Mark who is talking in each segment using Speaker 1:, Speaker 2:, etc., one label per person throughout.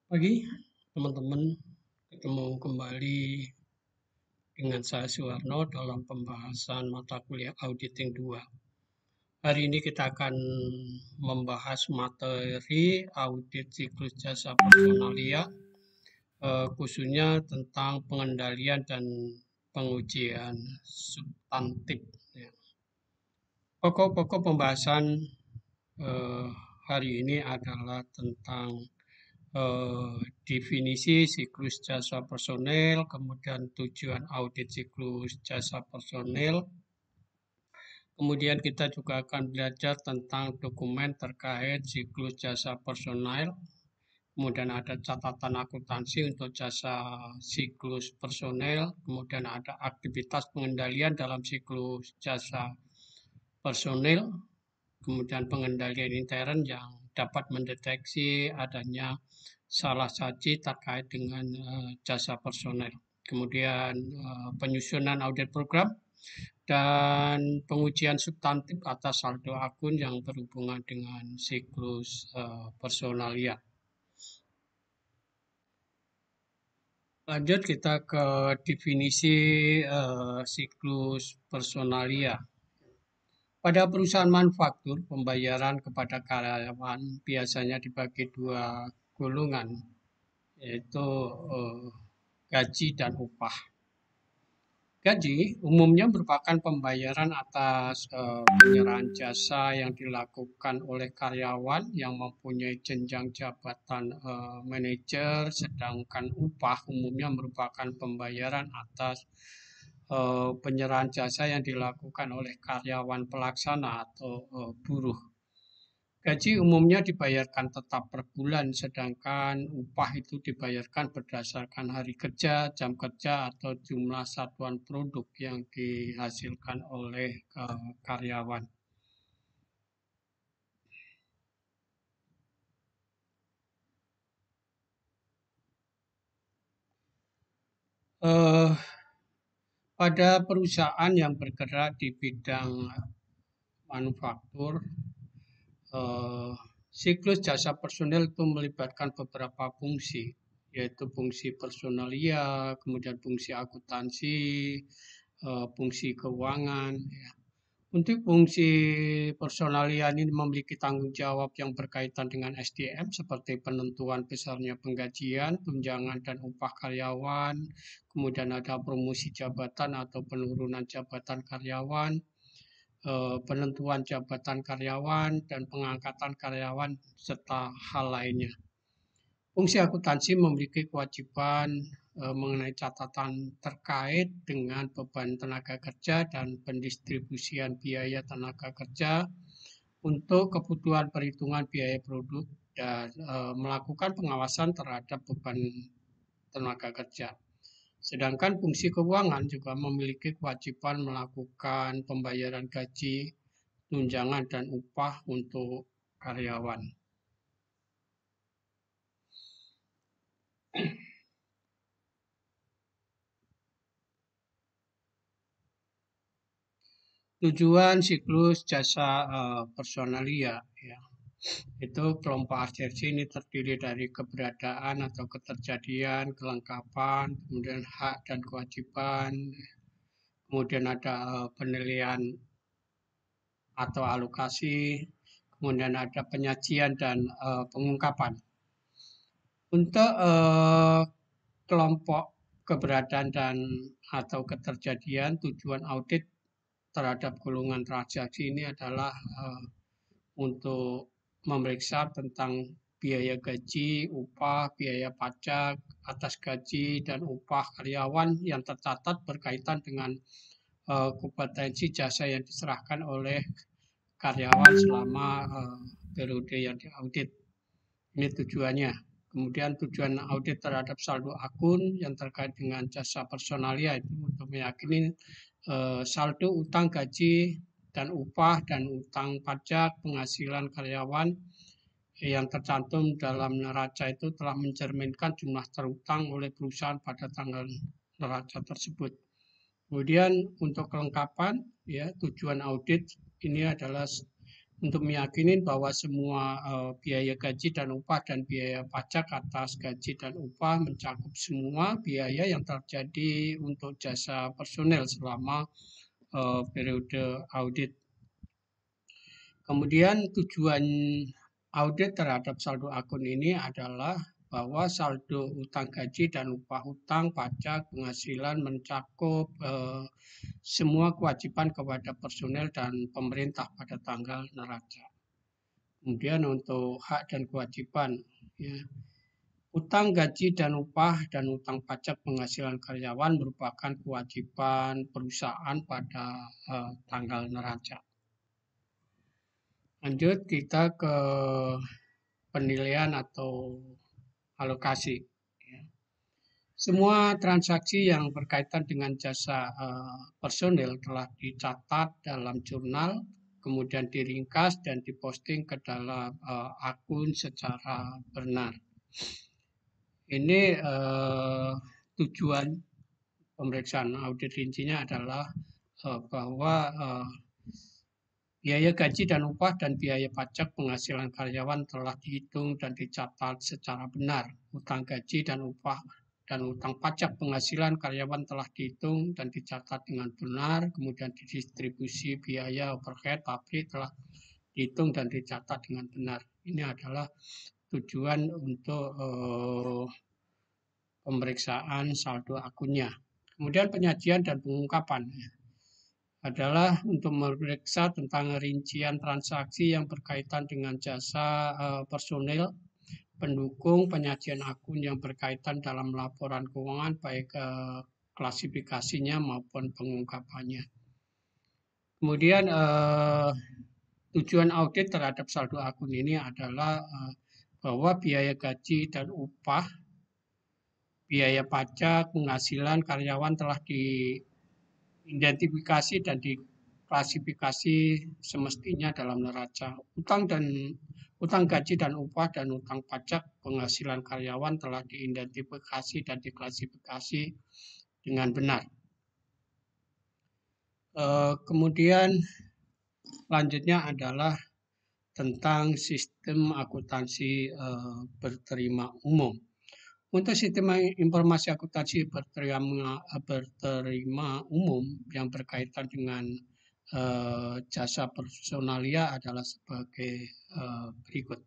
Speaker 1: Pagi, teman-teman. Ketemu kembali dengan saya Suwarno dalam pembahasan mata kuliah Auditing 2. Hari ini kita akan membahas materi audit siklus jasa personalia, khususnya tentang pengendalian dan pengujian substantif. Pokok-pokok pembahasan hari ini adalah tentang definisi siklus jasa personel, kemudian tujuan audit siklus jasa personel. Kemudian kita juga akan belajar tentang dokumen terkait siklus jasa personel. Kemudian ada catatan akuntansi untuk jasa siklus personel. Kemudian ada aktivitas pengendalian dalam siklus jasa personel. Kemudian pengendalian intern yang dapat mendeteksi adanya salah saji terkait dengan jasa personel. Kemudian penyusunan audit program dan pengujian substantif atas saldo akun yang berhubungan dengan siklus personalia. Lanjut kita ke definisi siklus personalia. Pada perusahaan manufaktur, pembayaran kepada karyawan biasanya dibagi dua golongan, yaitu gaji dan upah. Gaji umumnya merupakan pembayaran atas penyerahan jasa yang dilakukan oleh karyawan yang mempunyai jenjang jabatan manajer, sedangkan upah umumnya merupakan pembayaran atas penyerahan jasa yang dilakukan oleh karyawan pelaksana atau buruh. Gaji umumnya dibayarkan tetap per bulan, sedangkan upah itu dibayarkan berdasarkan hari kerja, jam kerja, atau jumlah satuan produk yang dihasilkan oleh karyawan. Pada perusahaan yang bergerak di bidang manufaktur, siklus jasa personel itu melibatkan beberapa fungsi, yaitu fungsi personalia, kemudian fungsi akuntansi, fungsi keuangan. Untuk fungsi personalia ini memiliki tanggung jawab yang berkaitan dengan SDM seperti penentuan besarnya penggajian, tunjangan dan upah karyawan, kemudian ada promosi jabatan atau penurunan jabatan karyawan, penentuan jabatan karyawan, dan pengangkatan karyawan, serta hal lainnya. Fungsi akuntansi memiliki kewajiban mengenai catatan terkait dengan beban tenaga kerja dan pendistribusian biaya tenaga kerja untuk kebutuhan perhitungan biaya produk dan melakukan pengawasan terhadap beban tenaga kerja. Sedangkan fungsi keuangan juga memiliki kewajiban melakukan pembayaran gaji, tunjangan, dan upah untuk karyawan. Tujuan siklus jasa personalia, ya, itu kelompok asersi ini terdiri dari keberadaan atau keterjadian, kelengkapan, kemudian hak dan kewajiban, kemudian ada penilaian atau alokasi, kemudian ada penyajian dan pengungkapan. Untuk kelompok keberadaan dan atau keterjadian, tujuan audit terhadap golongan transaksi ini adalah untuk memeriksa tentang biaya gaji, upah, biaya pajak atas gaji dan upah karyawan yang tercatat berkaitan dengan kompetensi jasa yang diserahkan oleh karyawan selama periode yang diaudit. Ini tujuannya. Kemudian tujuan audit terhadap saldo akun yang terkait dengan jasa personalia itu untuk meyakini saldo utang gaji dan upah dan utang pajak penghasilan karyawan yang tercantum dalam neraca itu telah mencerminkan jumlah terutang oleh perusahaan pada tanggal neraca tersebut. Kemudian untuk kelengkapan, ya, tujuan audit ini adalah untuk meyakini bahwa semua biaya gaji dan upah dan biaya pajak atas gaji dan upah mencakup semua biaya yang terjadi untuk jasa personel selama periode audit. Kemudian tujuan audit terhadap saldo akun ini adalah bahwa saldo utang gaji dan upah utang, pajak, penghasilan mencakup semua kewajiban kepada personel dan pemerintah pada tanggal neraca. Kemudian untuk hak dan kewajiban, ya, utang gaji dan upah dan utang pajak penghasilan karyawan merupakan kewajiban perusahaan pada tanggal neraca. Lanjut kita ke penilaian atau alokasi. Semua transaksi yang berkaitan dengan jasa personel telah dicatat dalam jurnal, kemudian diringkas dan diposting ke dalam akun secara benar. Ini tujuan pemeriksaan audit rincinya adalah bahwa biaya gaji dan upah dan biaya pajak penghasilan karyawan telah dihitung dan dicatat secara benar. Utang gaji dan upah dan utang pajak penghasilan karyawan telah dihitung dan dicatat dengan benar. Kemudian didistribusi biaya overhead pabrik telah dihitung dan dicatat dengan benar. Ini adalah tujuan untuk pemeriksaan saldo akunnya. Kemudian penyajian dan pengungkapan adalah untuk memeriksa tentang rincian transaksi yang berkaitan dengan jasa personel, pendukung penyajian akun yang berkaitan dalam laporan keuangan baik klasifikasinya maupun pengungkapannya. Kemudian tujuan audit terhadap saldo akun ini adalah bahwa biaya gaji dan upah, biaya pajak, penghasilan karyawan telah diidentifikasi dan diklasifikasi semestinya dalam neraca. Utang gaji dan upah dan utang pajak penghasilan karyawan telah diidentifikasi dan diklasifikasi dengan benar. Kemudian selanjutnya adalah tentang sistem akuntansi berterima umum. Untuk sistem informasi akuntansi berterima umum yang berkaitan dengan jasa personalia adalah sebagai berikut.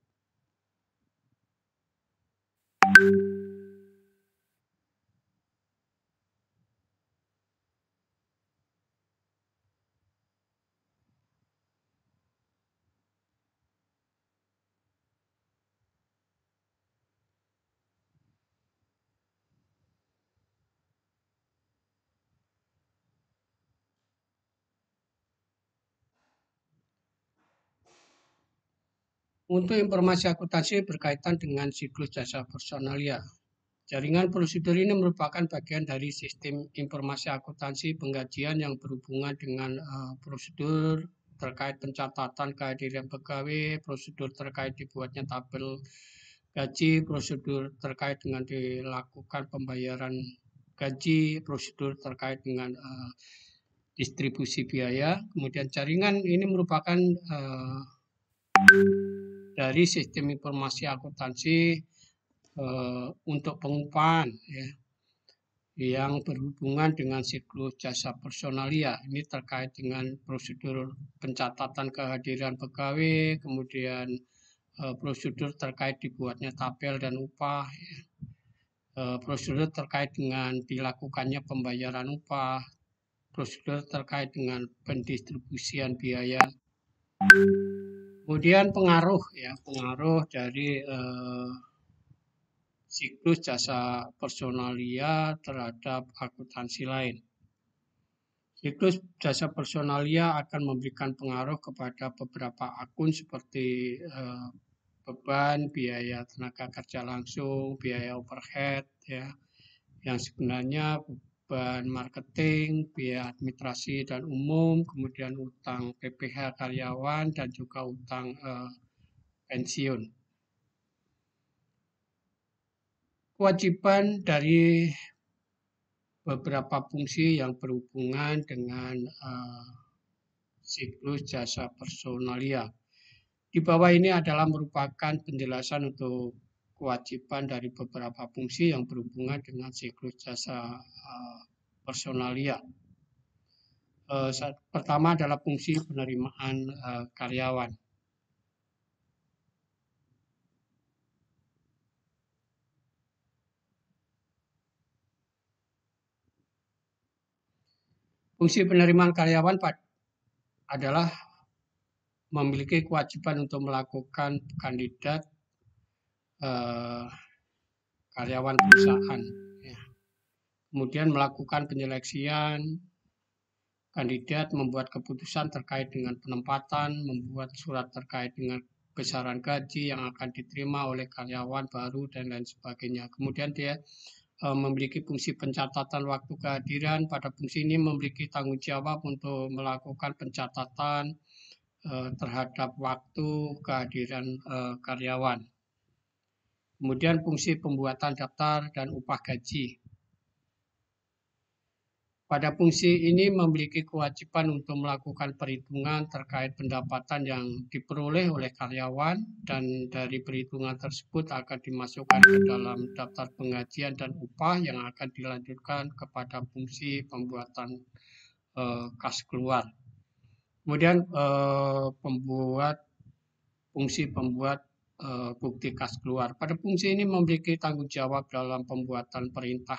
Speaker 1: Untuk informasi akuntansi berkaitan dengan siklus jasa personalia. Jaringan prosedur ini merupakan bagian dari sistem informasi akuntansi penggajian yang berhubungan dengan prosedur terkait pencatatan kehadiran pegawai, prosedur terkait dibuatnya tabel gaji, prosedur terkait dengan dilakukan pembayaran gaji, prosedur terkait dengan distribusi biaya. Kemudian jaringan ini merupakan dari sistem informasi akuntansi untuk pengupahan ya, yang berhubungan dengan siklus jasa personalia. Ini terkait dengan prosedur pencatatan kehadiran pegawai, kemudian prosedur terkait dibuatnya tabel dan upah, ya. Prosedur terkait dengan dilakukannya pembayaran upah, prosedur terkait dengan pendistribusian biaya. Kemudian pengaruh dari siklus jasa personalia terhadap akuntansi lain. Siklus jasa personalia akan memberikan pengaruh kepada beberapa akun seperti beban, biaya tenaga kerja langsung, biaya overhead, ya, yang sebenarnya beban marketing, biaya administrasi dan umum, kemudian utang PPh karyawan dan juga utang pensiun. Kewajiban dari beberapa fungsi yang berhubungan dengan siklus jasa personalia. Di bawah ini adalah merupakan penjelasan untuk kewajiban dari beberapa fungsi yang berhubungan dengan siklus jasa personalia. Pertama adalah fungsi penerimaan karyawan. Fungsi penerimaan karyawan adalah memiliki kewajiban untuk melakukan kandidat karyawan perusahaan. Ya. Kemudian melakukan penyeleksian kandidat, membuat keputusan terkait dengan penempatan, membuat surat terkait dengan besaran gaji yang akan diterima oleh karyawan baru dan lain sebagainya. Kemudian dia memiliki fungsi pencatatan waktu kehadiran. Pada fungsi ini memiliki tanggung jawab untuk melakukan pencatatan terhadap waktu kehadiran karyawan. Kemudian fungsi pembuatan daftar dan upah gaji. Pada fungsi ini memiliki kewajiban untuk melakukan perhitungan terkait pendapatan yang diperoleh oleh karyawan dan dari perhitungan tersebut akan dimasukkan ke dalam daftar penggajian dan upah yang akan dilanjutkan kepada fungsi pembuatan kas keluar. Kemudian fungsi pembuat bukti kas keluar. Pada fungsi ini memiliki tanggung jawab dalam pembuatan perintah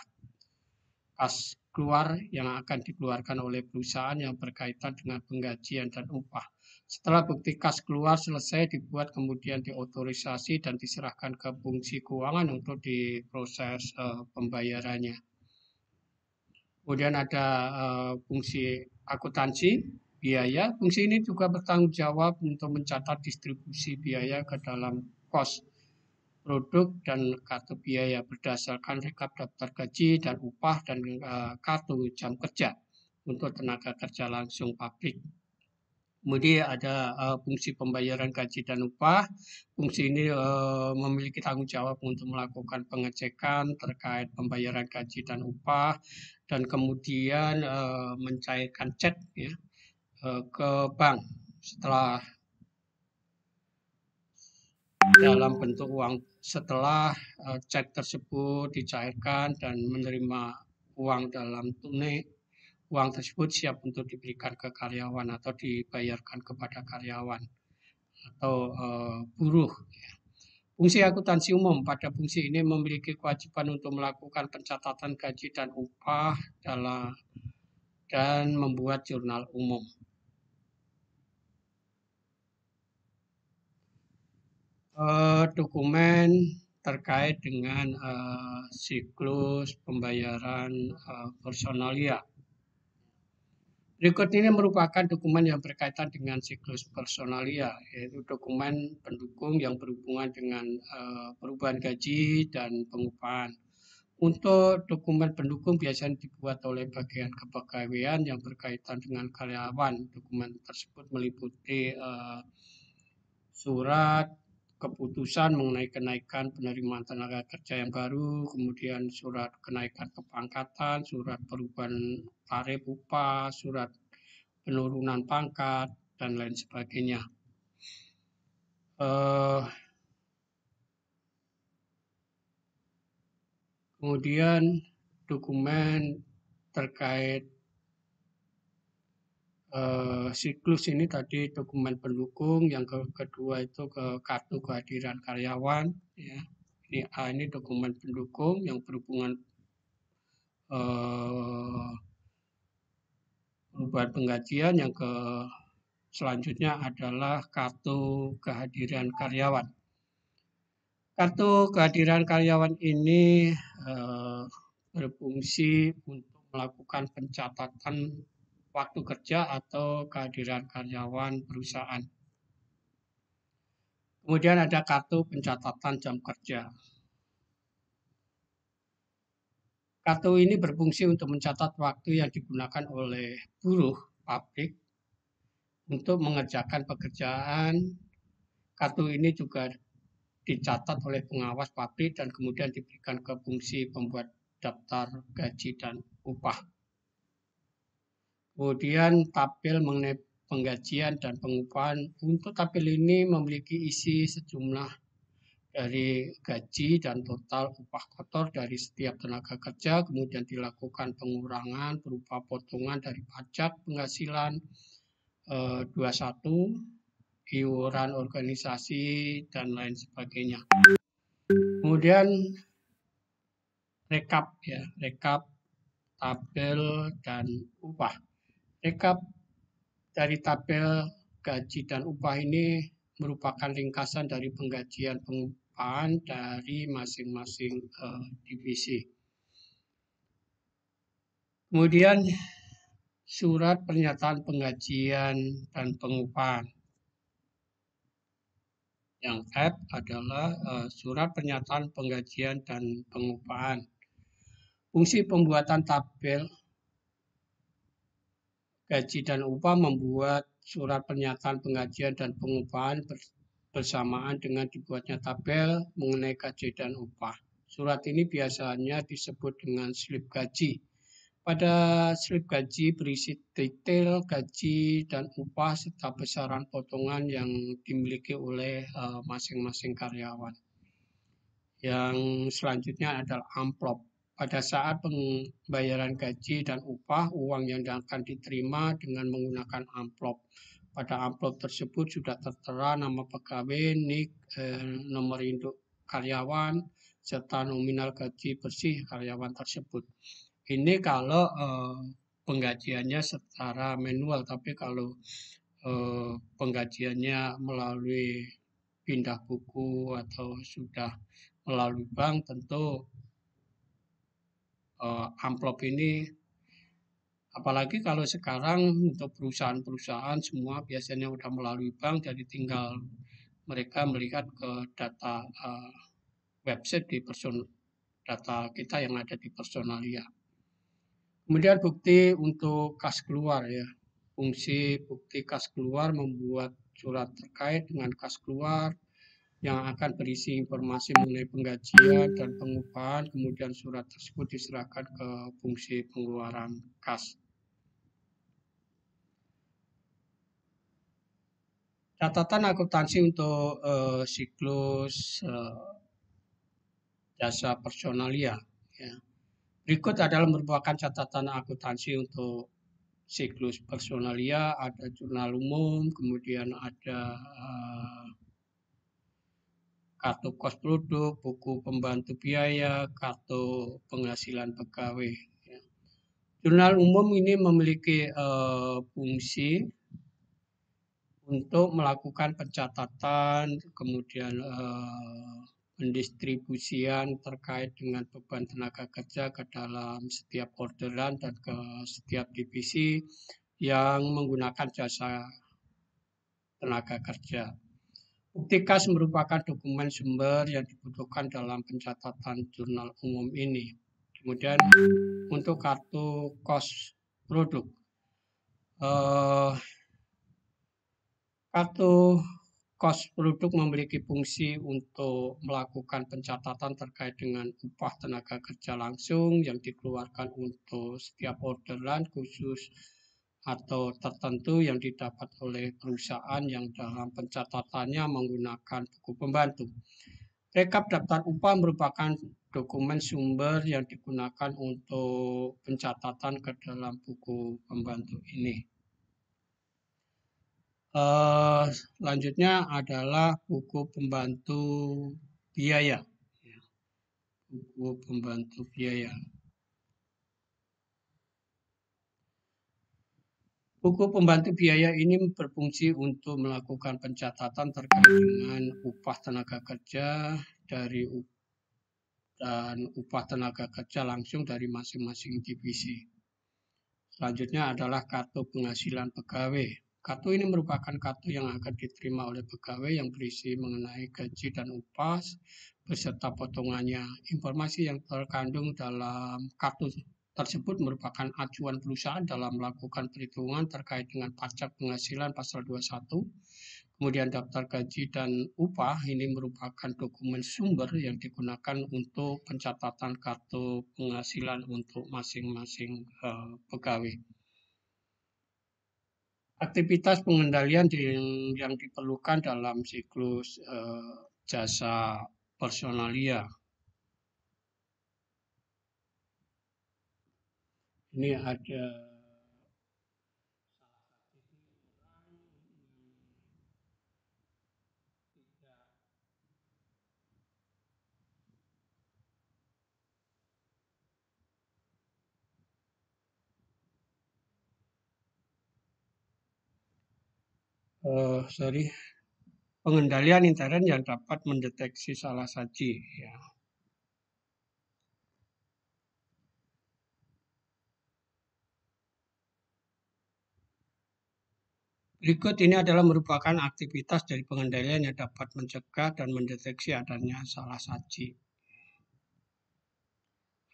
Speaker 1: kas keluar yang akan dikeluarkan oleh perusahaan yang berkaitan dengan penggajian dan upah. Setelah bukti kas keluar selesai dibuat, kemudian diotorisasi dan diserahkan ke fungsi keuangan untuk diproses pembayarannya. Kemudian ada fungsi akuntansi biaya. Fungsi ini juga bertanggung jawab untuk mencatat distribusi biaya ke dalam kos produk dan kartu biaya berdasarkan rekap daftar gaji dan upah dan kartu jam kerja untuk tenaga kerja langsung publik. Kemudian ada fungsi pembayaran gaji dan upah. Fungsi ini memiliki tanggung jawab untuk melakukan pengecekan terkait pembayaran gaji dan upah dan kemudian mencairkan cek ya, ke bank setelah dalam bentuk uang. Setelah cek tersebut dicairkan dan menerima uang dalam tunai, uang tersebut siap untuk diberikan ke karyawan atau dibayarkan kepada karyawan atau buruh. Fungsi akuntansi umum. Pada fungsi ini memiliki kewajiban untuk melakukan pencatatan gaji dan upah dan membuat jurnal umum. Dokumen terkait dengan siklus pembayaran personalia. Berikut ini merupakan dokumen yang berkaitan dengan siklus personalia, yaitu dokumen pendukung yang berhubungan dengan perubahan gaji dan pengupahan. Untuk dokumen pendukung biasanya dibuat oleh bagian kepegawaian yang berkaitan dengan karyawan. Dokumen tersebut meliputi surat keputusan mengenai kenaikan penerimaan tenaga kerja yang baru, kemudian surat kenaikan kepangkatan, surat perubahan tarif upah, surat penurunan pangkat, dan lain sebagainya. Kemudian dokumen terkait siklus ini tadi dokumen pendukung, yang kedua itu ke kartu kehadiran karyawan. Ya. Ini dokumen pendukung yang berhubungan perubahan penggajian. Yang selanjutnya adalah kartu kehadiran karyawan. Kartu kehadiran karyawan ini berfungsi untuk melakukan pencatatan waktu kerja atau kehadiran karyawan perusahaan. Kemudian ada kartu pencatatan jam kerja. Kartu ini berfungsi untuk mencatat waktu yang digunakan oleh buruh pabrik untuk mengerjakan pekerjaan. Kartu ini juga dicatat oleh pengawas pabrik dan kemudian diberikan ke fungsi pembuat daftar gaji dan upah. Kemudian tabel mengenai penggajian dan pengupahan. Untuk tabel ini memiliki isi sejumlah dari gaji dan total upah kotor dari setiap tenaga kerja, kemudian dilakukan pengurangan berupa potongan dari pajak penghasilan 21, iuran organisasi, dan lain sebagainya. Kemudian rekap tabel dan upah. Rekap dari tabel gaji dan upah ini merupakan ringkasan dari penggajian pengupahan dari masing-masing divisi. Kemudian surat pernyataan penggajian dan pengupahan. Yang F adalah surat pernyataan penggajian dan pengupahan. Fungsi pembuatan tabel gaji dan upah membuat surat pernyataan penggajian dan pengupahan bersamaan dengan dibuatnya tabel mengenai gaji dan upah. Surat ini biasanya disebut dengan slip gaji. Pada slip gaji berisi detail gaji dan upah serta besaran potongan yang dimiliki oleh masing-masing karyawan. Yang selanjutnya adalah amplop. Pada saat pembayaran gaji dan upah, uang yang akan diterima dengan menggunakan amplop. Pada amplop tersebut sudah tertera nama pegawai, NIK, nomor induk karyawan, serta nominal gaji bersih karyawan tersebut. Ini kalau penggajiannya secara manual, tapi kalau penggajiannya melalui pindah buku atau sudah melalui bank, tentu amplop ini, apalagi kalau sekarang untuk perusahaan-perusahaan semua biasanya udah melalui bank, jadi tinggal mereka melihat ke data website di data kita yang ada di Personalia. Kemudian bukti untuk kas keluar ya. Fungsi bukti kas keluar membuat surat terkait dengan kas keluar yang akan berisi informasi mengenai penggajian dan pengupahan, kemudian surat tersebut diserahkan ke fungsi pengeluaran kas. Catatan akuntansi untuk siklus jasa Personalia. Ya. Berikut adalah merupakan catatan akuntansi untuk siklus Personalia, ada jurnal umum, kemudian ada kartu kos produk, buku pembantu biaya, kartu penghasilan pegawai. Jurnal umum ini memiliki fungsi untuk melakukan pencatatan, kemudian pendistribusian terkait dengan beban tenaga kerja ke dalam setiap orderan dan ke setiap divisi yang menggunakan jasa tenaga kerja. Bukti kas merupakan dokumen sumber yang dibutuhkan dalam pencatatan jurnal umum ini. Kemudian untuk kartu kos produk. Kartu kos produk memiliki fungsi untuk melakukan pencatatan terkait dengan upah tenaga kerja langsung yang dikeluarkan untuk setiap orderan khusus atau tertentu yang didapat oleh perusahaan yang dalam pencatatannya menggunakan buku pembantu. Rekap daftar upah merupakan dokumen sumber yang digunakan untuk pencatatan ke dalam buku pembantu ini. Selanjutnya adalah buku pembantu biaya. Buku pembantu biaya. Buku pembantu biaya ini berfungsi untuk melakukan pencatatan terkait dengan upah tenaga kerja dan upah tenaga kerja langsung dari masing-masing divisi. Selanjutnya adalah kartu penghasilan pegawai. Kartu ini merupakan kartu yang akan diterima oleh pegawai yang berisi mengenai gaji dan upah beserta potongannya. Informasi yang terkandung dalam kartu tersebut merupakan acuan perusahaan dalam melakukan perhitungan terkait dengan pajak penghasilan pasal 21. Kemudian daftar gaji dan upah ini merupakan dokumen sumber yang digunakan untuk pencatatan kartu penghasilan untuk masing-masing pegawai. Aktivitas pengendalian yang diperlukan dalam siklus jasa personalia. Ini ada pengendalian intern yang dapat mendeteksi salah saji. Ya. Berikut ini adalah merupakan aktivitas dari pengendalian yang dapat mencegah dan mendeteksi adanya salah saji.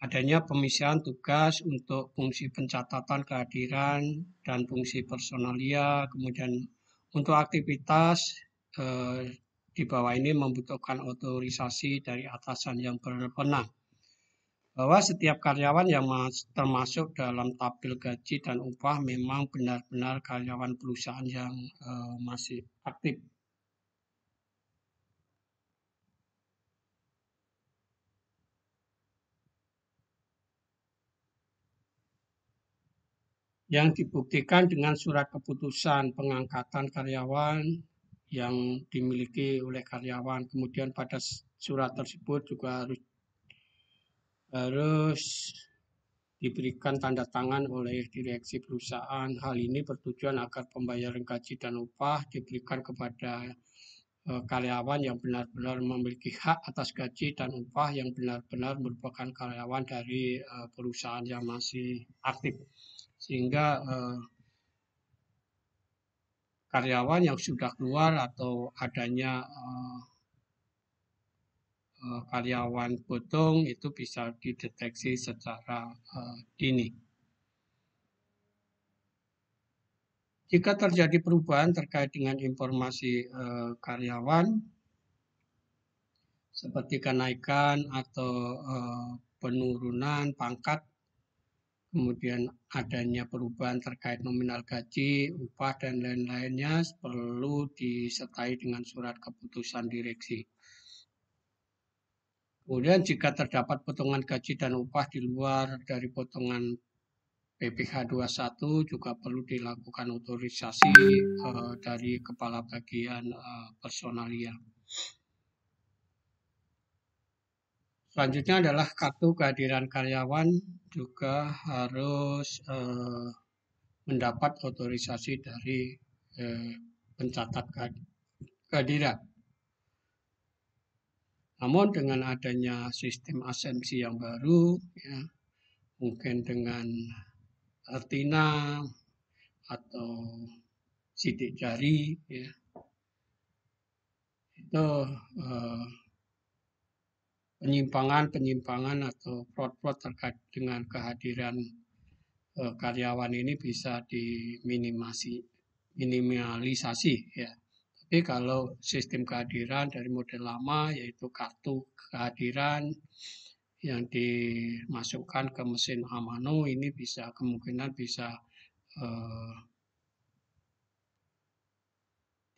Speaker 1: Adanya pemisahan tugas untuk fungsi pencatatan kehadiran dan fungsi personalia, kemudian untuk aktivitas di bawah ini membutuhkan otorisasi dari atasan yang berwenang. Bahwa setiap karyawan yang termasuk dalam tabel gaji dan upah memang benar-benar karyawan perusahaan yang masih aktif. Yang dibuktikan dengan surat keputusan pengangkatan karyawan yang dimiliki oleh karyawan. Kemudian pada surat tersebut juga harus diberikan tanda tangan oleh direksi perusahaan. Hal ini bertujuan agar pembayaran gaji dan upah diberikan kepada karyawan yang benar-benar memiliki hak atas gaji dan upah yang benar-benar merupakan karyawan dari perusahaan yang masih aktif. Sehingga karyawan yang sudah keluar atau adanya karyawan potong itu bisa dideteksi secara dini. Jika terjadi perubahan terkait dengan informasi karyawan, seperti kenaikan atau penurunan pangkat, kemudian adanya perubahan terkait nominal gaji, upah, dan lain-lainnya perlu disertai dengan surat keputusan direksi. Kemudian jika terdapat potongan gaji dan upah di luar dari potongan PPh 21 juga perlu dilakukan otorisasi dari kepala bagian personalia. Selanjutnya adalah kartu kehadiran karyawan juga harus mendapat otorisasi dari pencatat kehadiran. Namun dengan adanya sistem asensi yang baru, ya, mungkin dengan retina atau sidik jari, ya, itu penyimpangan atau fraud terkait dengan kehadiran karyawan ini bisa diminimalisasi, ya. Tapi kalau sistem kehadiran dari model lama yaitu kartu kehadiran yang dimasukkan ke mesin Amano ini kemungkinan bisa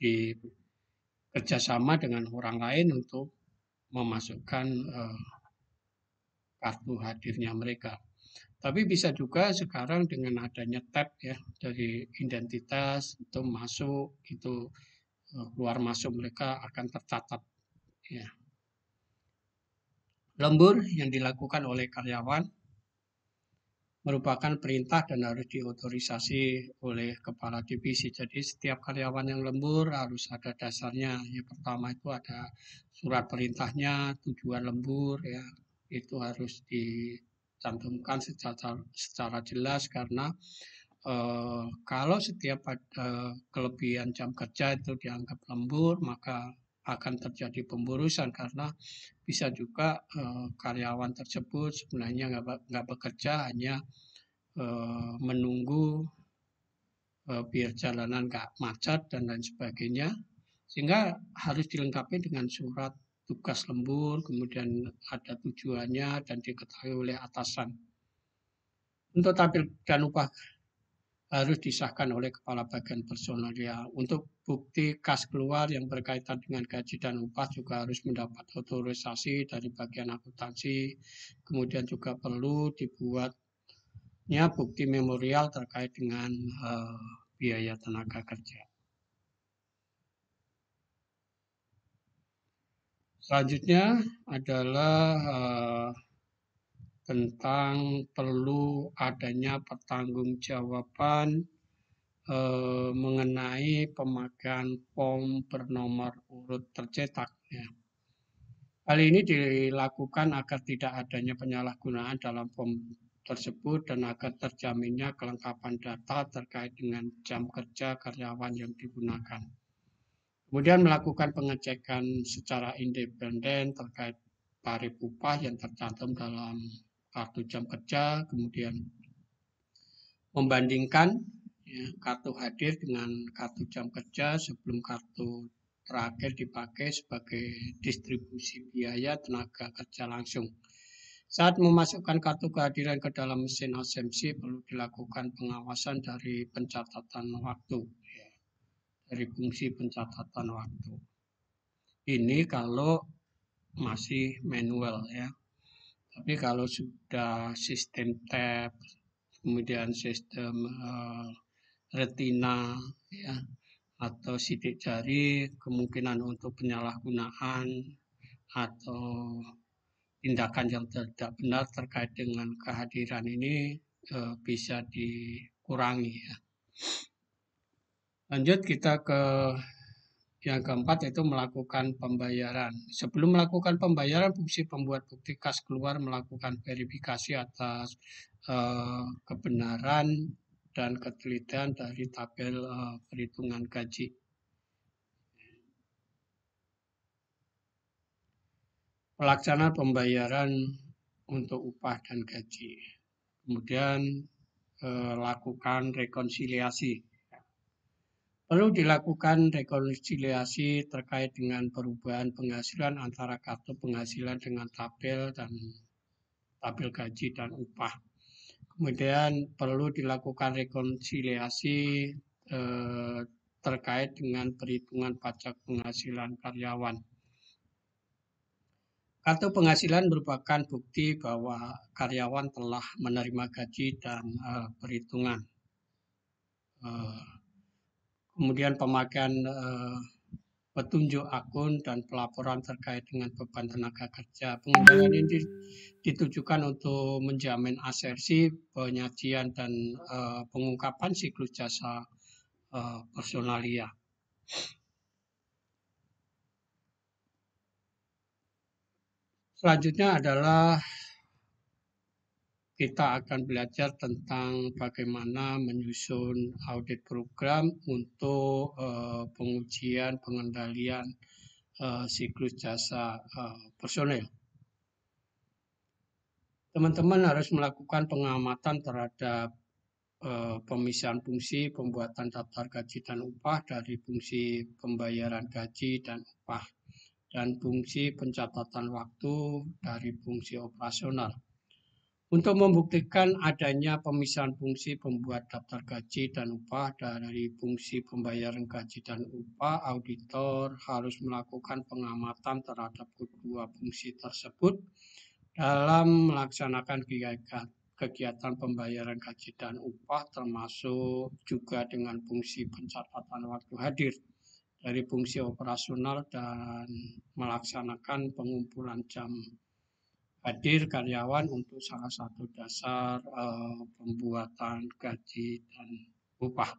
Speaker 1: dikerjasama dengan orang lain untuk memasukkan kartu hadirnya mereka. Tapi bisa juga sekarang dengan adanya tab ya dari identitas itu masuk itu keluar masuk mereka akan tercatat. Ya. Lembur yang dilakukan oleh karyawan merupakan perintah dan harus diotorisasi oleh kepala divisi. Jadi setiap karyawan yang lembur harus ada dasarnya. Yang pertama itu ada surat perintahnya, tujuan lembur, ya itu harus dicantumkan secara jelas karena kalau setiap kelebihan jam kerja itu dianggap lembur maka akan terjadi pemburusan karena bisa juga karyawan tersebut sebenarnya nggak bekerja hanya menunggu biar jalanan nggak macet dan lain sebagainya sehingga harus dilengkapi dengan surat tugas lembur kemudian ada tujuannya dan diketahui oleh atasan. Untuk tabel dan upah harus disahkan oleh Kepala Bagian Personalia. Untuk bukti kas keluar yang berkaitan dengan gaji dan upah juga harus mendapat otorisasi dari bagian akuntansi. Kemudian juga perlu dibuatnya bukti memorial terkait dengan biaya tenaga kerja. Selanjutnya adalah tentang perlu adanya pertanggungjawaban mengenai pemakaian form bernomor urut tercetak. Ya. Hal ini dilakukan agar tidak adanya penyalahgunaan dalam form tersebut dan agar terjaminnya kelengkapan data terkait dengan jam kerja karyawan yang digunakan. Kemudian melakukan pengecekan secara independen terkait tarif upah yang tercantum dalam kartu jam kerja, kemudian membandingkan ya, kartu hadir dengan kartu jam kerja sebelum kartu terakhir dipakai sebagai distribusi biaya tenaga kerja langsung. Saat memasukkan kartu kehadiran ke dalam mesin ASMC perlu dilakukan pengawasan dari pencatatan waktu, ya, dari fungsi pencatatan waktu. Ini kalau masih manual ya. Tapi kalau sudah sistem tab, kemudian sistem retina ya, atau sidik jari, kemungkinan untuk penyalahgunaan atau tindakan yang tidak benar terkait dengan kehadiran ini bisa dikurangi ya. Lanjut kita ke yang keempat yaitu melakukan pembayaran. Sebelum melakukan pembayaran, fungsi pembuat bukti kas keluar melakukan verifikasi atas kebenaran dan ketelitian dari tabel perhitungan gaji. Pelaksanaan pembayaran untuk upah dan gaji. Kemudian lakukan rekonsiliasi. Perlu dilakukan rekonsiliasi terkait dengan perubahan penghasilan antara kartu penghasilan dengan tabel gaji dan upah. Kemudian perlu dilakukan rekonsiliasi terkait dengan perhitungan pajak penghasilan karyawan. Kartu penghasilan merupakan bukti bahwa karyawan telah menerima gaji dan perhitungan. Kemudian pemakaian petunjuk akun dan pelaporan terkait dengan beban tenaga kerja. Pengendalian ini ditujukan untuk menjamin asersi, penyajian dan pengungkapan siklus jasa personalia. Selanjutnya adalah kita akan belajar tentang bagaimana menyusun audit program untuk pengujian pengendalian siklus jasa personel. Teman-teman harus melakukan pengamatan terhadap pemisahan fungsi pembuatan daftar gaji dan upah dari fungsi pembayaran gaji dan upah dan fungsi pencatatan waktu dari fungsi operasional. Untuk membuktikan adanya pemisahan fungsi pembuat daftar gaji dan upah dari fungsi pembayaran gaji dan upah, auditor harus melakukan pengamatan terhadap kedua fungsi tersebut dalam melaksanakan kegiatan pembayaran gaji dan upah, termasuk juga dengan fungsi pencatatan waktu hadir dari fungsi operasional dan melaksanakan pengumpulan jam hadir karyawan untuk salah satu dasar pembuatan gaji dan upah.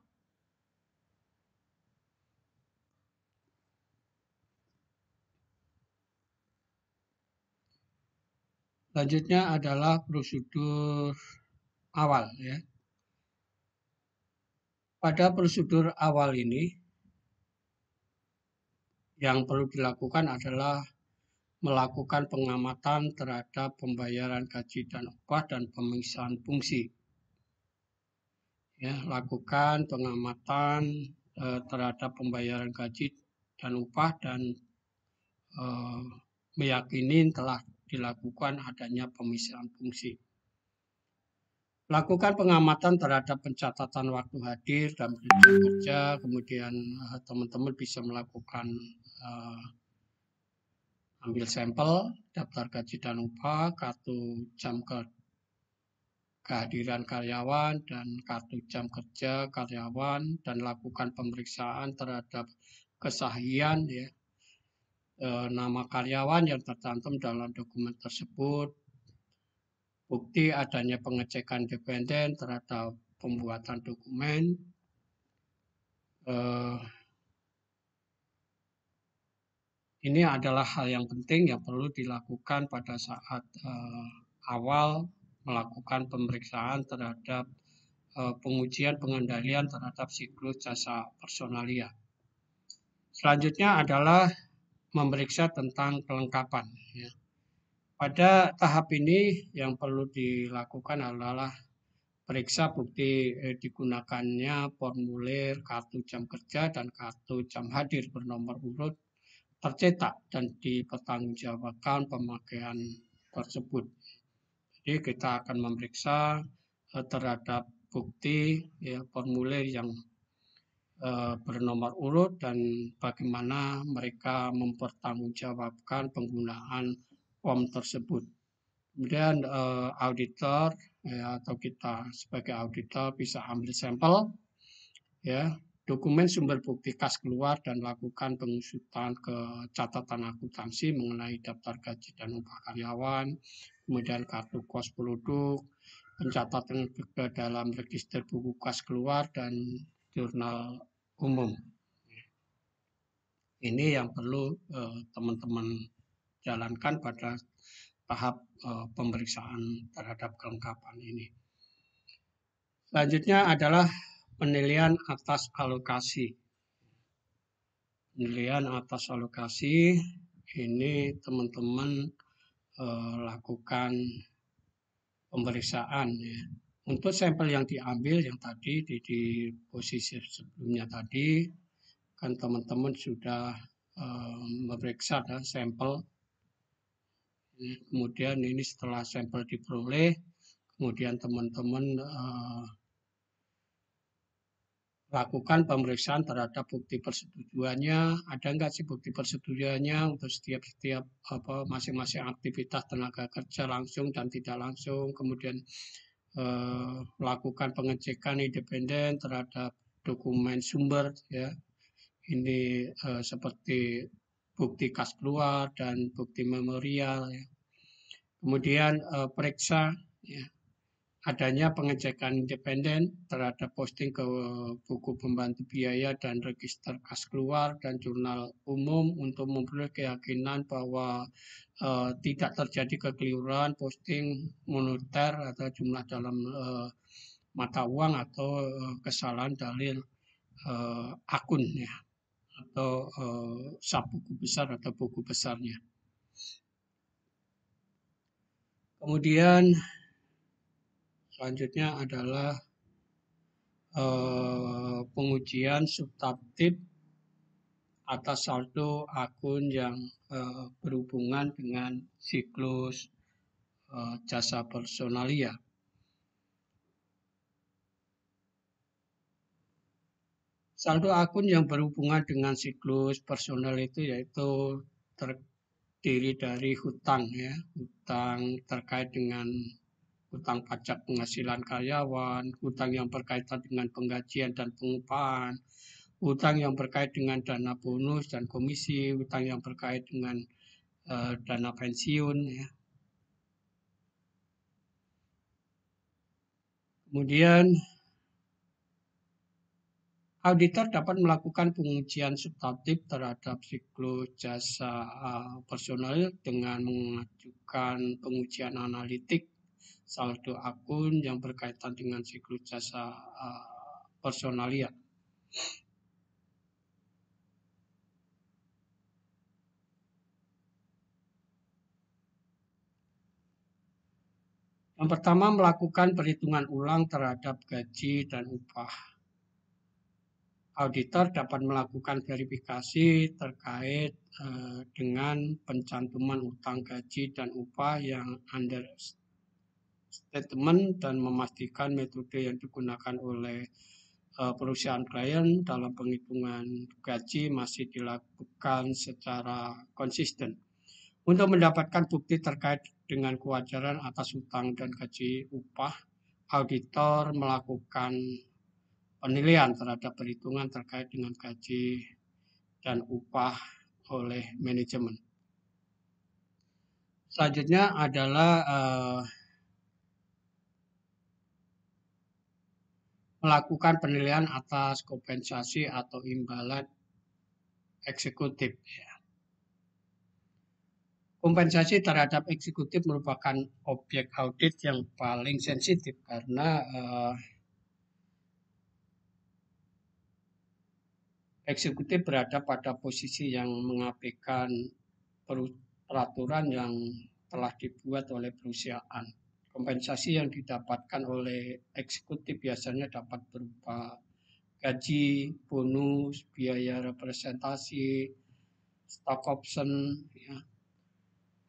Speaker 1: Selanjutnya adalah prosedur awal ya. Pada prosedur awal ini yang perlu dilakukan adalah melakukan pengamatan terhadap pembayaran gaji dan upah dan pemisahan fungsi. Ya, lakukan pengamatan terhadap pembayaran gaji dan upah dan meyakini telah dilakukan adanya pemisahan fungsi. Lakukan pengamatan terhadap pencatatan waktu hadir dan jam kerja, kemudian teman-teman bisa melakukan ambil sampel daftar gaji dan upah, kartu jam kehadiran karyawan dan kartu jam kerja karyawan, dan lakukan pemeriksaan terhadap kesahihan ya, nama karyawan yang tercantum dalam dokumen tersebut, bukti adanya pengecekan independen terhadap pembuatan dokumen. Ini adalah hal yang penting yang perlu dilakukan pada saat awal melakukan pemeriksaan terhadap pengujian pengendalian terhadap siklus jasa personalia. Selanjutnya adalah memeriksa tentang kelengkapan. Ya. Pada tahap ini yang perlu dilakukan adalah periksa bukti digunakannya formulir kartu jam kerja dan kartu jam hadir bernomor urut tercetak dan dipertanggungjawabkan pemakaian tersebut. Jadi kita akan memeriksa terhadap bukti ya, formulir yang bernomor urut dan bagaimana mereka mempertanggungjawabkan penggunaan form tersebut. Kemudian auditor ya, atau kita sebagai auditor bisa ambil sampel ya, dokumen sumber bukti kas keluar dan lakukan pengusutan ke catatan akuntansi mengenai daftar gaji dan upah karyawan, kemudian kartu kos produk, pencatatan ke dalam register buku kas keluar dan jurnal umum. Ini yang perlu teman-teman jalankan pada tahap pemeriksaan terhadap kelengkapan ini. Selanjutnya adalah penilaian atas alokasi. Penilaian atas alokasi ini teman-teman lakukan pemeriksaan ya. Untuk sampel yang diambil yang tadi di posisi sebelumnya tadi kan teman-teman sudah memeriksa sampel. Kemudian ini setelah sampel diperoleh, kemudian teman-teman lakukan pemeriksaan terhadap bukti persetujuannya. Ada nggak sih bukti persetujuannya untuk setiap masing-masing aktivitas tenaga kerja langsung dan tidak langsung. Kemudian lakukan pengecekan independen terhadap dokumen sumber ya. Ini seperti bukti kas keluar dan bukti memorial ya. Kemudian periksa ya, adanya pengecekan independen terhadap posting ke buku pembantu biaya dan register kas keluar dan jurnal umum untuk memperoleh keyakinan bahwa tidak terjadi kekeliruan posting moneter atau jumlah dalam mata uang atau kesalahan dalil akun ya, atau subbuku besar atau buku besarnya. Kemudian selanjutnya adalah pengujian substantif atas saldo akun yang berhubungan dengan siklus jasa personalia. Saldo akun yang berhubungan dengan siklus personal itu yaitu terdiri dari hutang ya, hutang terkait dengan hutang pajak penghasilan karyawan, hutang yang berkaitan dengan penggajian dan pengupahan, hutang yang berkait dengan dana bonus dan komisi, hutang yang berkait dengan dana pensiun ya. Kemudian auditor dapat melakukan pengujian substantif terhadap siklus jasa personal dengan mengajukan pengujian analitik saldo akun yang berkaitan dengan siklus jasa personalia. Yang pertama, melakukan perhitungan ulang terhadap gaji dan upah. Auditor dapat melakukan verifikasi terkait dengan pencantuman utang gaji dan upah yang under statement dan memastikan metode yang digunakan oleh perusahaan klien dalam penghitungan gaji masih dilakukan secara konsisten. Untuk mendapatkan bukti terkait dengan kewajaran atas hutang dan gaji upah, auditor melakukan penilaian terhadap perhitungan terkait dengan gaji dan upah oleh manajemen. Selanjutnya adalah melakukan penilaian atas kompensasi atau imbalan eksekutif. Kompensasi terhadap eksekutif merupakan objek audit yang paling sensitif karena eksekutif berada pada posisi yang mengabaikan peraturan yang telah dibuat oleh perusahaan. Kompensasi yang didapatkan oleh eksekutif biasanya dapat berupa gaji, bonus, biaya representasi, stock option. Ya.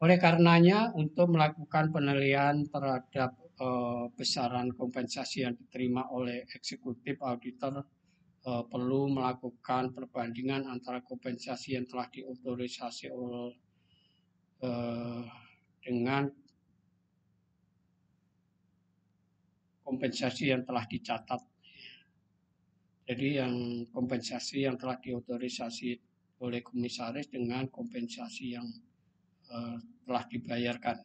Speaker 1: Oleh karenanya, untuk melakukan penilaian terhadap besaran kompensasi yang diterima oleh eksekutif, auditor perlu melakukan perbandingan antara kompensasi yang telah diotorisasi dengan kompensasi yang telah dicatat. Jadi yang kompensasi yang telah diotorisasi oleh komisaris dengan kompensasi yang telah dibayarkan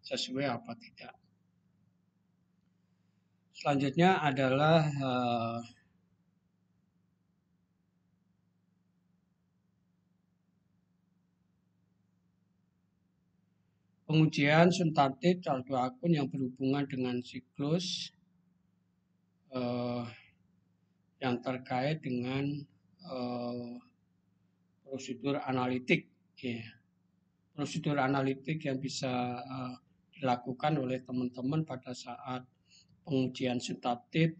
Speaker 1: sesuai apa tidak. Selanjutnya adalah pengujian substantif saldo akun yang berhubungan dengan siklus yang terkait dengan prosedur analitik. Ya. Prosedur analitik yang bisa dilakukan oleh teman-teman pada saat pengujian substantif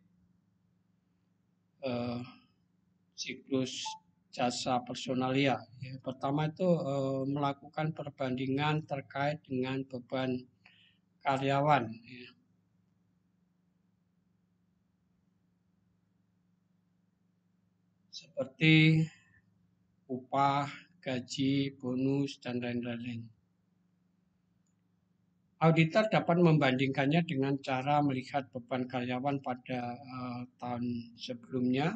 Speaker 1: siklus jasa personalia. Ya, pertama itu melakukan perbandingan terkait dengan beban karyawan. Ya. Seperti upah, gaji, bonus, dan lain-lain. Auditor dapat membandingkannya dengan cara melihat beban karyawan pada tahun sebelumnya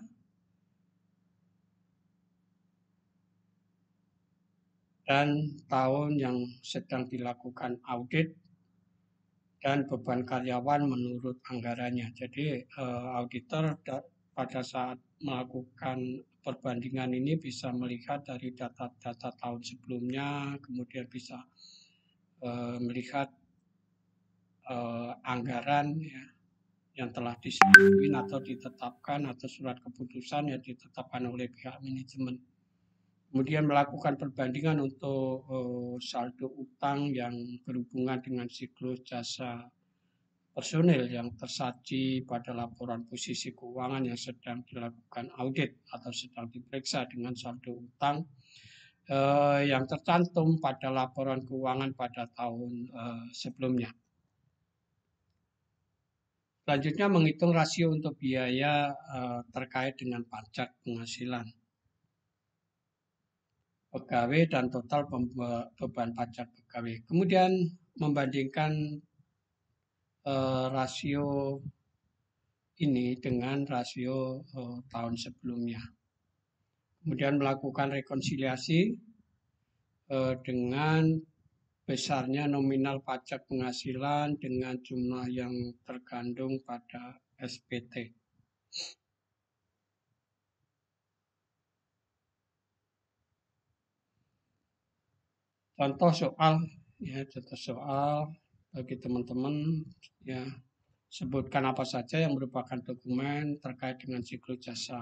Speaker 1: dan tahun yang sedang dilakukan audit dan beban karyawan menurut anggarannya. Jadi auditor pada saat melakukan perbandingan ini bisa melihat dari data-data tahun sebelumnya, kemudian bisa melihat anggaran ya, yang telah disetujui atau ditetapkan atau surat keputusan yang ditetapkan oleh pihak manajemen. Kemudian melakukan perbandingan untuk saldo utang yang berhubungan dengan siklus jasa personil yang tersaji pada laporan posisi keuangan yang sedang dilakukan audit atau sedang diperiksa dengan saldo utang yang tercantum pada laporan keuangan pada tahun sebelumnya. Selanjutnya menghitung rasio untuk biaya terkait dengan pajak penghasilan pegawai dan total beban pajak pegawai. Kemudian membandingkan rasio ini dengan rasio tahun sebelumnya. Kemudian melakukan rekonsiliasi dengan besarnya nominal pajak penghasilan dengan jumlah yang terkandung pada SPT. Contoh soal bagi teman-teman ya, sebutkan apa saja yang merupakan dokumen terkait dengan siklus jasa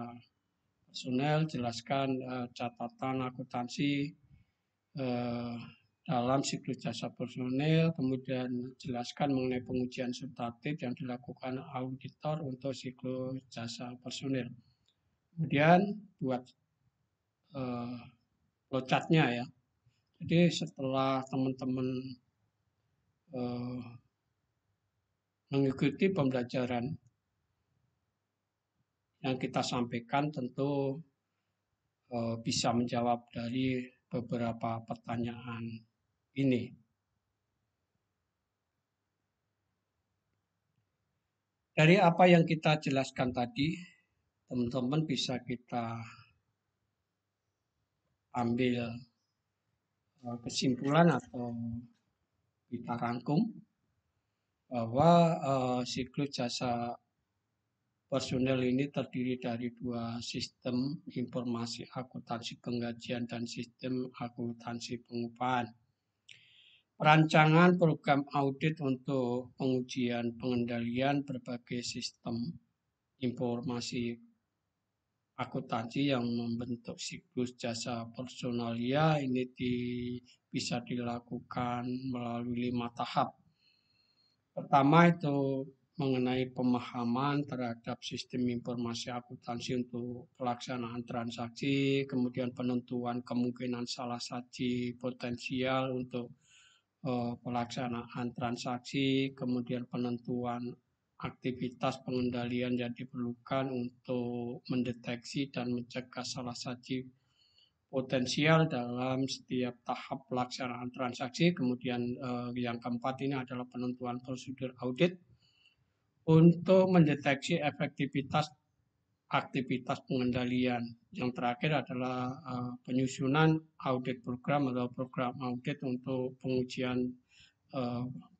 Speaker 1: personel, jelaskan catatan akuntansi dalam siklus jasa personel, kemudian jelaskan mengenai pengujian substantif yang dilakukan auditor untuk siklus jasa personel. Kemudian buat flowchartnya ya. Jadi setelah teman-teman mengikuti pembelajaran yang kita sampaikan tentu bisa menjawab dari beberapa pertanyaan ini. Dari apa yang kita jelaskan tadi, teman-teman bisa kita ambil kesimpulan atau kita rangkum bahwa siklus jasa personel ini terdiri dari dua sistem informasi akuntansi penggajian dan sistem akuntansi pengupahan. Perancangan program audit untuk pengujian pengendalian berbagai sistem informasi akuntansi yang membentuk siklus jasa personalia ini bisa dilakukan melalui 5 tahap. Pertama itu mengenai pemahaman terhadap sistem informasi akuntansi untuk pelaksanaan transaksi, kemudian penentuan kemungkinan salah satu potensial untuk pelaksanaan transaksi, kemudian penentuan aktivitas pengendalian yang diperlukan untuk mendeteksi dan mencegah salah satu potensial dalam setiap tahap pelaksanaan transaksi. Kemudian yang keempat ini adalah penentuan prosedur audit untuk mendeteksi efektivitas aktivitas pengendalian. Yang terakhir adalah penyusunan audit program atau program audit untuk pengujian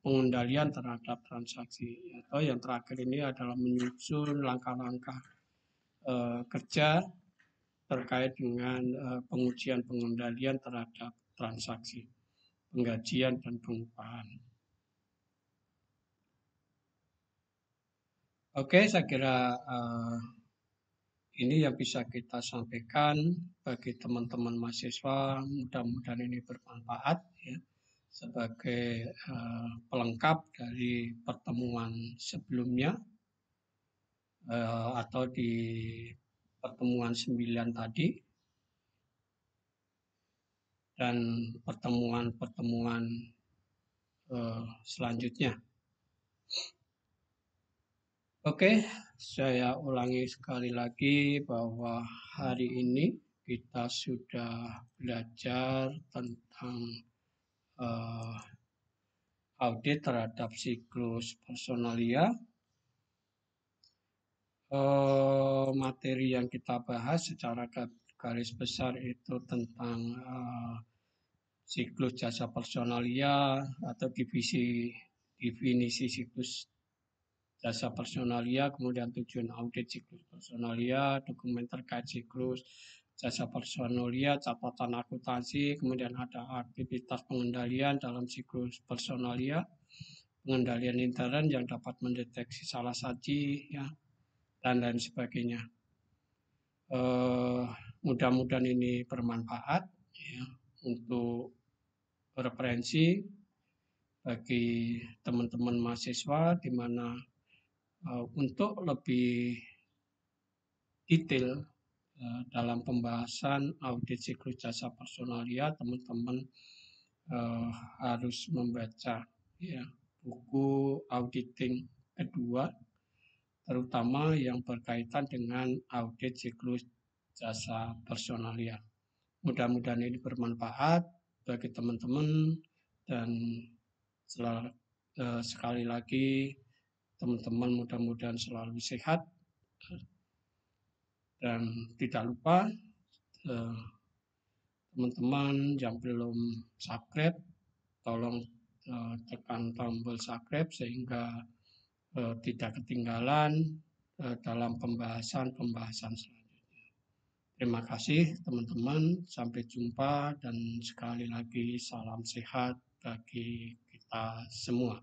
Speaker 1: pengendalian terhadap transaksi. Atau yang terakhir ini adalah menyusun langkah-langkah kerja terkait dengan pengujian pengendalian terhadap transaksi, penggajian dan pengupahan. Oke, saya kira ini yang bisa kita sampaikan bagi teman-teman mahasiswa. Mudah-mudahan ini bermanfaat ya, sebagai pelengkap dari pertemuan sebelumnya atau di pertemuan 9 tadi dan pertemuan-pertemuan selanjutnya. Oke, saya ulangi sekali lagi bahwa hari ini kita sudah belajar tentang audit terhadap siklus personalia. Materi yang kita bahas secara garis besar itu tentang siklus jasa personalia atau definisi siklus jasa personalia, kemudian tujuan audit siklus personalia, dokumen terkait siklus jasa personalia, catatan akuntansi, kemudian ada aktivitas pengendalian dalam siklus personalia, pengendalian intern yang dapat mendeteksi salah satu ya, dan lain sebagainya. Mudah-mudahan ini bermanfaat ya, untuk referensi bagi teman-teman mahasiswa di mana untuk lebih detail dalam pembahasan audit siklus jasa personalia, teman-teman harus membaca ya, buku auditing kedua, terutama yang berkaitan dengan audit siklus jasa personalia. Mudah-mudahan ini bermanfaat bagi teman-teman dan sekali lagi teman-teman mudah-mudahan selalu sehat dan tidak lupa teman-teman yang belum subscribe tolong tekan tombol subscribe sehingga tidak ketinggalan dalam pembahasan selanjutnya. Terima kasih teman-teman, sampai jumpa dan sekali lagi salam sehat bagi kita semua.